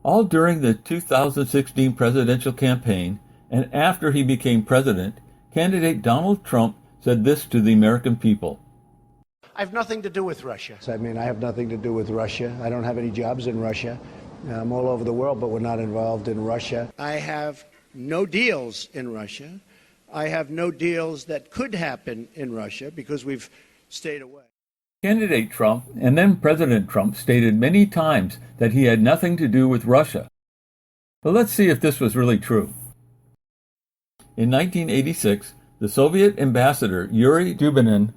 All during the 2016 presidential campaign and after he became president, candidate Donald Trump said this to the American people. I have nothing to do with Russia. I mean, I have nothing to do with Russia. I don't have any jobs in Russia. I'm all over the world, but we're not involved in Russia. I have no deals in Russia. I have no deals that could happen in Russia because we've stayed away. Candidate Trump and then President Trump stated many times that he had nothing to do with Russia. But let's see if this was really true. In 1986, the Soviet ambassador Yuri Dubinin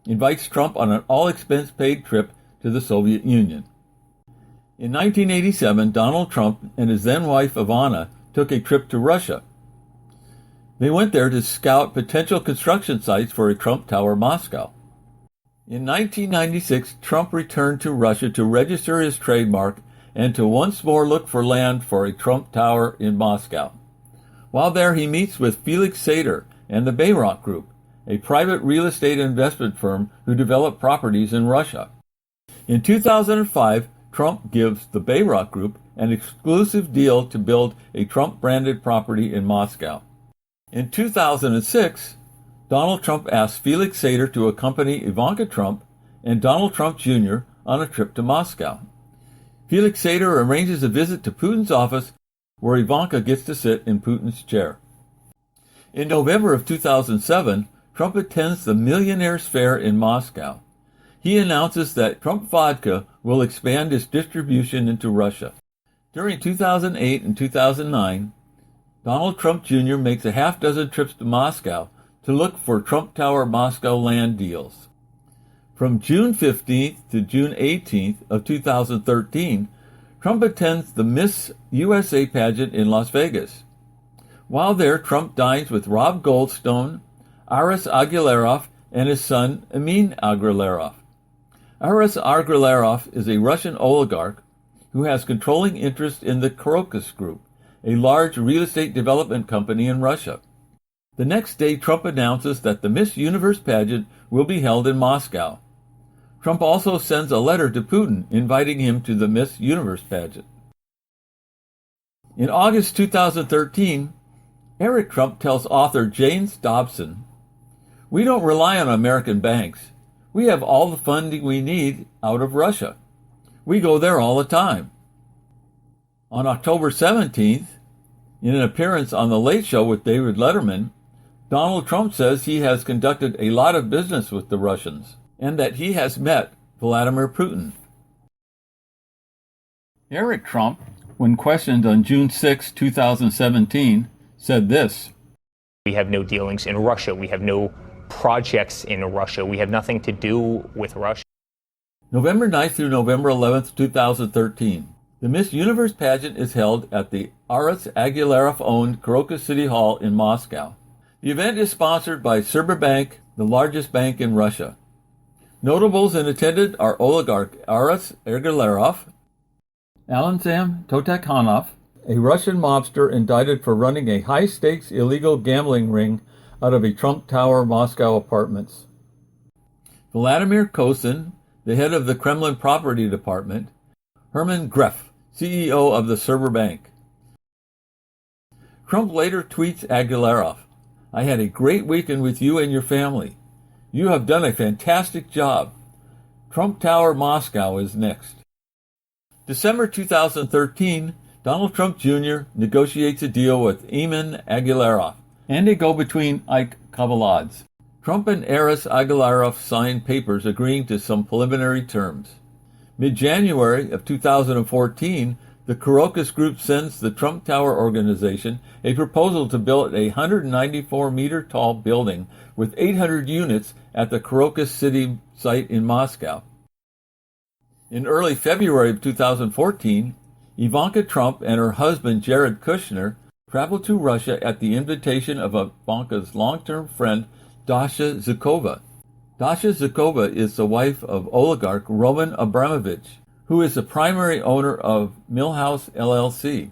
invites Trump on an all-expense-paid trip to the Soviet Union. In 1987, Donald Trump and his then-wife Ivana took a trip to Russia. They went there to scout potential construction sites for a Trump Tower Moscow. In 1996, Trump returned to Russia to register his trademark and to once more look for land for a Trump Tower in Moscow. While there, he meets with Felix Sater and the Bayrock Group, a private real estate investment firm who develop properties in Russia. In 2005, Trump gives the Bayrock Group an exclusive deal to build a Trump-branded property in Moscow. In 2006, Donald Trump asked Felix Sater to accompany Ivanka Trump and Donald Trump Jr. on a trip to Moscow. Felix Sater arranges a visit to Putin's office where Ivanka gets to sit in Putin's chair. In November of 2007, Trump attends the Millionaire's Fair in Moscow. He announces that Trump Vodka will expand its distribution into Russia. During 2008 and 2009, Donald Trump Jr. makes a half-dozen trips to Moscow to look for Trump Tower Moscow land deals. From June 15th to June 18th of 2013, Trump attends the Miss USA pageant in Las Vegas. While there, Trump dines with Rob Goldstone, Aras Agalarov, and his son, Amin Agalarov. Aras Agalarov is a Russian oligarch who has controlling interest in the Crocus Group, a large real estate development company in Russia. The next day, Trump announces that the Miss Universe pageant will be held in Moscow. Trump also sends a letter to Putin inviting him to the Miss Universe pageant. In August 2013, Eric Trump tells author James Dobson, "We don't rely on American banks. We have all the funding we need out of Russia. We go there all the time." On October 17th, in an appearance on The Late Show with David Letterman, Donald Trump says he has conducted a lot of business with the Russians and that he has met Vladimir Putin. Eric Trump, when questioned on June 6, 2017, said this: "We have no dealings in Russia. We have no projects in Russia. We have nothing to do with Russia." November 9th through November 11th, 2013. The Miss Universe pageant is held at the Aras Agalarov-owned Crocus City Hall in Moscow. The event is sponsored by Sberbank, the largest bank in Russia. Notables in attendance are oligarch Aras Agalarov, Alexander Totakhanov, a Russian mobster indicted for running a high-stakes illegal gambling ring out of a Trump Tower Moscow apartments, Vladimir Kosin, the head of the Kremlin property department, Herman Greff, CEO of the Sberbank. Trump later tweets Agalarov, "I had a great weekend with you and your family. You have done a fantastic job. Trump Tower Moscow is next." December 2013, Donald Trump Jr. negotiates a deal with Eamon Agalarov and a go-between Ike Kaveladze. Trump and Aras Agalarov signed papers agreeing to some preliminary terms. Mid-January of 2014, the Crocus Group sends the Trump Tower organization a proposal to build a 194-meter-tall building with 800 units at the Crocus City site in Moscow. In early February of 2014, Ivanka Trump and her husband Jared Kushner traveled to Russia at the invitation of Ivanka's long-term friend Dasha Zhukova. Dasha Zhukova is the wife of oligarch Roman Abramovich, who is the primary owner of Millhouse LLC.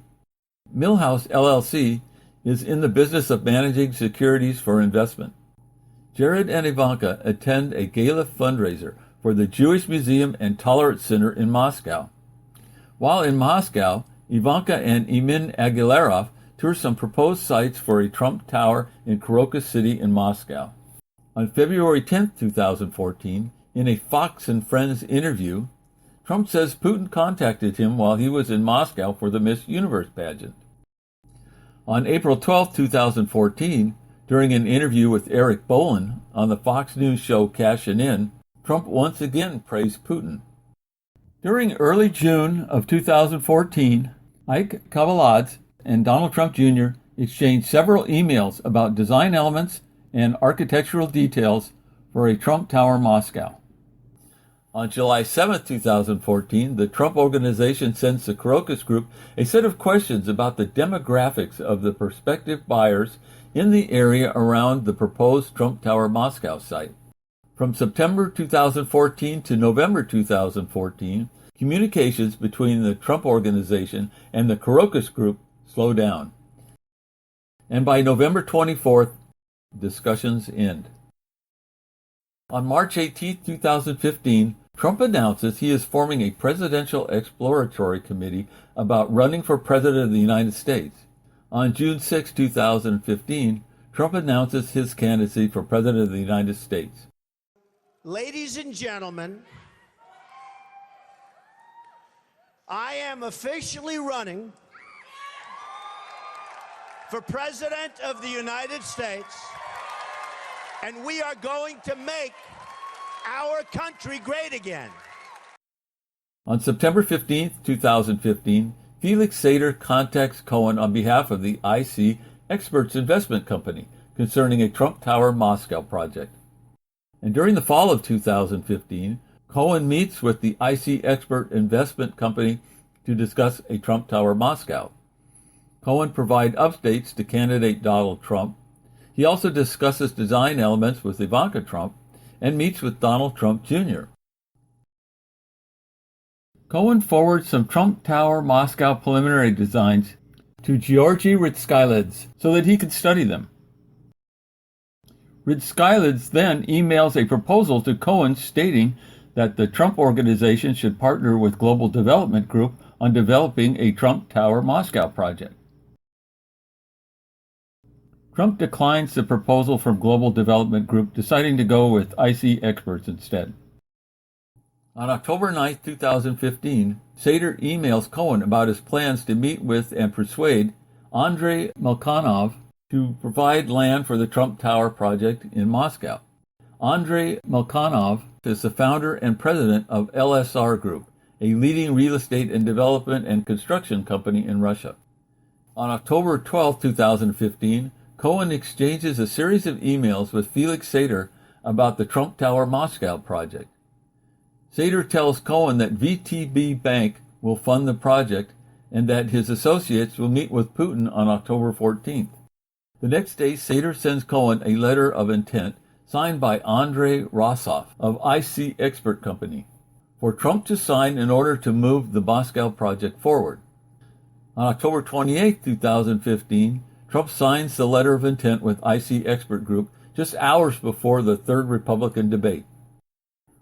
Millhouse LLC is in the business of managing securities for investment. Jared and Ivanka attend a gala fundraiser for the Jewish Museum and Tolerance Center in Moscow. While in Moscow, Ivanka and Emin Aguilarov tour some proposed sites for a Trump Tower in Crocus City in Moscow. On February 10, 2014, in a Fox and Friends interview, Trump says Putin contacted him while he was in Moscow for the Miss Universe pageant. On April 12, 2014, during an interview with Eric Bolin on the Fox News show Cashin' In, Trump once again praised Putin. During early June of 2014, Ike Kaveladze and Donald Trump Jr. exchanged several emails about design elements and architectural details for a Trump Tower Moscow. On July 7, 2014, the Trump Organization sends the Crocus Group a set of questions about the demographics of the prospective buyers in the area around the proposed Trump Tower Moscow site. From September 2014 to November 2014, communications between the Trump Organization and the Crocus Group slowed down. And by November 24th, discussions end. On March 18, 2015, Trump announces he is forming a presidential exploratory committee about running for president of the United States. On June 6, 2015, Trump announces his candidacy for president of the United States. Ladies and gentlemen, I am officially running for president of the United States, and we are going to make our country great again. On September 15, 2015, Felix Sater contacts Cohen on behalf of the IC Experts Investment Company concerning a Trump Tower Moscow project. And during the fall of 2015, Cohen meets with the IC Expert Investment Company to discuss a Trump Tower Moscow. Cohen provides updates to candidate Donald Trump. He also discusses design elements with Ivanka Trump and meets with Donald Trump Jr. Cohen forwards some Trump Tower Moscow preliminary designs to Georgy Ritskylidze so that he could study them. Ritskylidze then emails a proposal to Cohen stating that the Trump Organization should partner with Global Development Group on developing a Trump Tower Moscow project. Trump declines the proposal from Global Development Group, deciding to go with IC Experts instead. On October 9, 2015, Sater emails Cohen about his plans to meet with and persuade Andrei Milkonov to provide land for the Trump Tower project in Moscow. Andrei Milkonov is the founder and president of LSR Group, a leading real estate and development and construction company in Russia. On October 12, 2015, Cohen exchanges a series of emails with Felix Sater about the Trump Tower Moscow project. Sater tells Cohen that VTB Bank will fund the project and that his associates will meet with Putin on October 14th. The next day, Sater sends Cohen a letter of intent signed by Andrei Rosov of IC Expert Company for Trump to sign in order to move the Moscow project forward. On October 28, 2015, Trump signs the letter of intent with IC Expert Group just hours before the third Republican debate.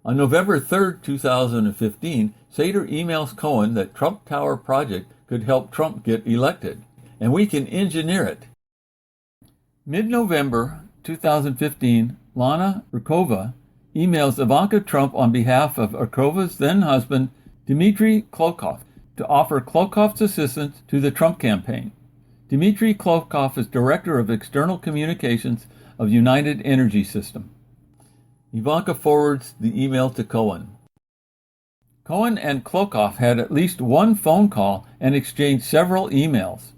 On November 3, 2015, Sater emails Cohen that Trump Tower project could help Trump get elected, and we can engineer it. Mid-November 2015, Lana Urkova emails Ivanka Trump on behalf of Urkova's then-husband, Dmitry Klokov, to offer Klokov's assistance to the Trump campaign. Dmitry Klokov is Director of External Communications of United Energy System. Ivanka forwards the email to Cohen. Cohen and Klokov had at least one phone call and exchanged several emails.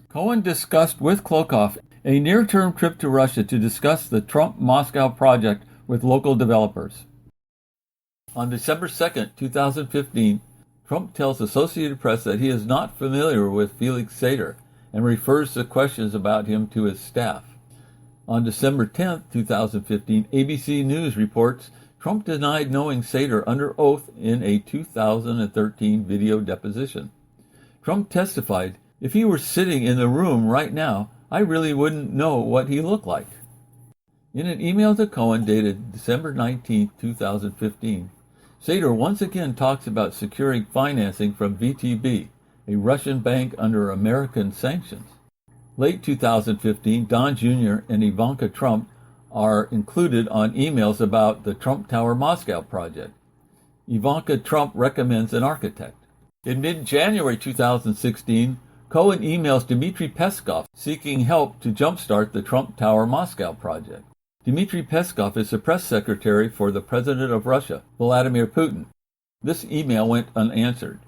Cohen discussed with Klokov a near-term trip to Russia to discuss the Trump Moscow project with local developers. On December 2, 2015, Trump tells Associated Press that he is not familiar with Felix Sater and refers the questions about him to his staff. On December 10, 2015, ABC News reports Trump denied knowing Sater under oath in a 2013 video deposition. Trump testified, "If he were sitting in the room right now, I really wouldn't know what he looked like." In an email to Cohen dated December 19, 2015, Sater once again talks about securing financing from VTB, a Russian bank under American sanctions. Late 2015, Don Jr. and Ivanka Trump are included on emails about the Trump Tower Moscow project. Ivanka Trump recommends an architect. In mid-January 2016, Cohen emails Dmitry Peskov seeking help to jumpstart the Trump Tower Moscow project. Dmitry Peskov is the press secretary for the president of Russia, Vladimir Putin. This email went unanswered.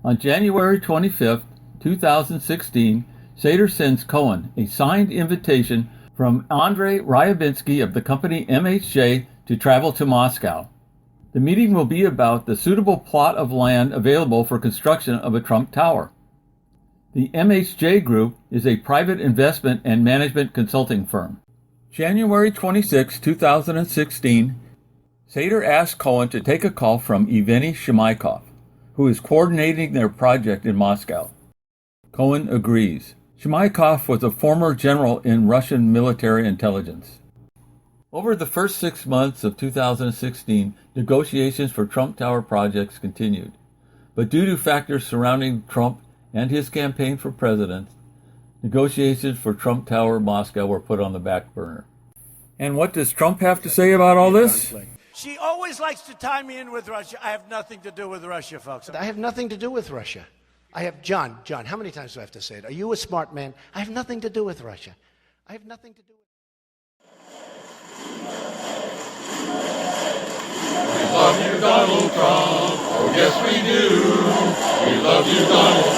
On January 25, 2016, Sater sends Cohen a signed invitation from Andrei Ryabinsky of the company MHJ to travel to Moscow. The meeting will be about the suitable plot of land available for construction of a Trump Tower. The MHJ Group is a private investment and management consulting firm. January 26, 2016, Sater asked Cohen to take a call from Evgeny Shmaikov, who is coordinating their project in Moscow. Cohen agrees. Shmaikov was a former general in Russian military intelligence. Over the first 6 months of 2016, negotiations for Trump Tower projects continued. But due to factors surrounding Trump and his campaign for president, negotiations for Trump Tower Moscow were put on the back burner. And what does Trump have to say about all this? She always likes to tie me in with Russia. I have nothing to do with Russia, folks. I have nothing to do with Russia. I have, John, how many times do I have to say it? Are you a smart man? I have nothing to do with Russia. I have nothing to do with We love you, Donald Trump. Oh, yes, we do. We love you, Donald